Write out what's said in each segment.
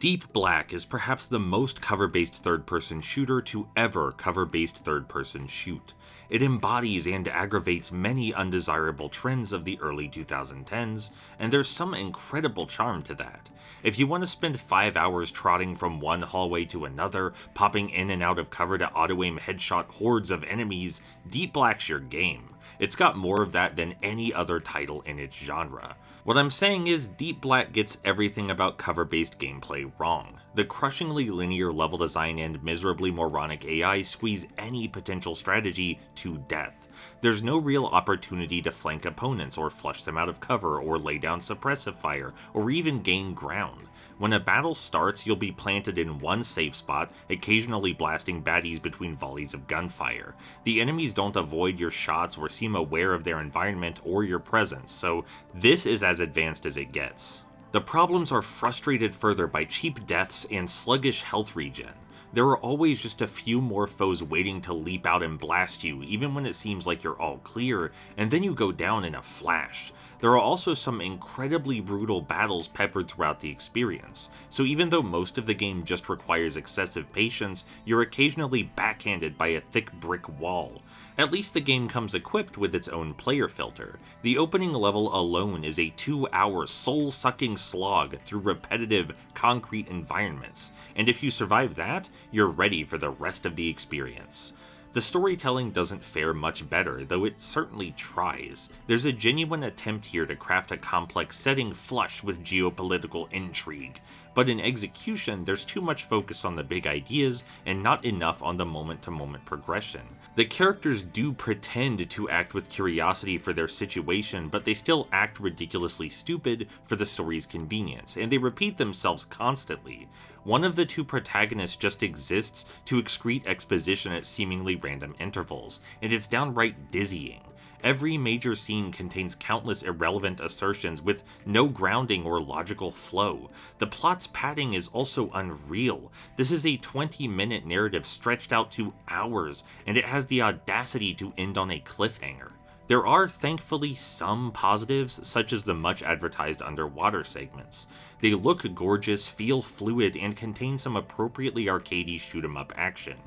Deep Black is perhaps the most cover-based third-person shooter to ever cover-based third-person shoot. It embodies and aggravates many undesirable trends of the early 2010s, and there's some incredible charm to that. If you want to spend 5 hours trotting from one hallway to another, popping in and out of cover to auto-aim headshot hordes of enemies, Deep Black's your game. It's got more of that than any other title in its genre. What I'm saying is, Deep Black gets everything about cover-based gameplay wrong. The crushingly linear level design and miserably moronic AI squeeze any potential strategy to death. There's no real opportunity to flank opponents or flush them out of cover or lay down suppressive fire or even gain ground. When a battle starts, you'll be planted in one safe spot, occasionally blasting baddies between volleys of gunfire. The enemies don't avoid your shots or seem aware of their environment or your presence, so this is as advanced as it gets. The problems are frustrated further by cheap deaths and sluggish health regen. There are always just a few more foes waiting to leap out and blast you, even when it seems like you're all clear, and then you go down in a flash. There are also some incredibly brutal battles peppered throughout the experience, so even though most of the game just requires excessive patience, you're occasionally backhanded by a thick brick wall. At least the game comes equipped with its own player filter. The opening level alone is a 2-hour soul-sucking slog through repetitive, concrete environments, and if you survive that, you're ready for the rest of the experience. The storytelling doesn't fare much better, though it certainly tries. There's a genuine attempt here to craft a complex setting flush with geopolitical intrigue, but in execution, there's too much focus on the big ideas and not enough on the moment-to-moment progression. The characters do pretend to act with curiosity for their situation, but they still act ridiculously stupid for the story's convenience, and they repeat themselves constantly. One of the two protagonists just exists to excrete exposition at seemingly random intervals, and it's downright dizzying. Every major scene contains countless irrelevant assertions with no grounding or logical flow. The plot's padding is also unreal. This is a 20-minute narrative stretched out to hours, and it has the audacity to end on a cliffhanger. There are thankfully some positives, such as the much advertised underwater segments. They look gorgeous, feel fluid, and contain some appropriately arcadey shoot-'em-up action.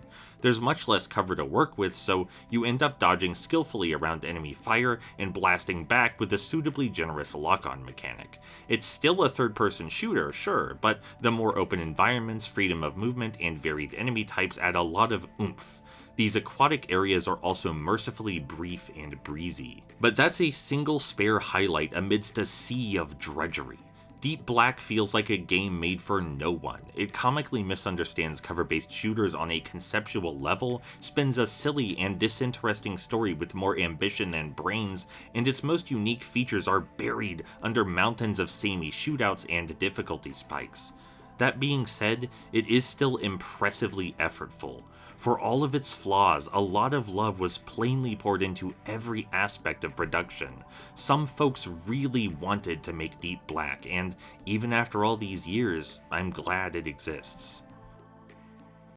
There's much less cover to work with, so you end up dodging skillfully around enemy fire and blasting back with a suitably generous lock-on mechanic. It's still a third-person shooter, sure, but the more open environments, freedom of movement, and varied enemy types add a lot of oomph. These aquatic areas are also mercifully brief and breezy. But that's a single spare highlight amidst a sea of drudgery. Deep Black feels like a game made for no one. It comically misunderstands cover-based shooters on a conceptual level, spins a silly and disinteresting story with more ambition than brains, and its most unique features are buried under mountains of samey shootouts and difficulty spikes. That being said, it is still impressively effortful. For all of its flaws, a lot of love was plainly poured into every aspect of production. Some folks really wanted to make Deep Black, and even after all these years, I'm glad it exists.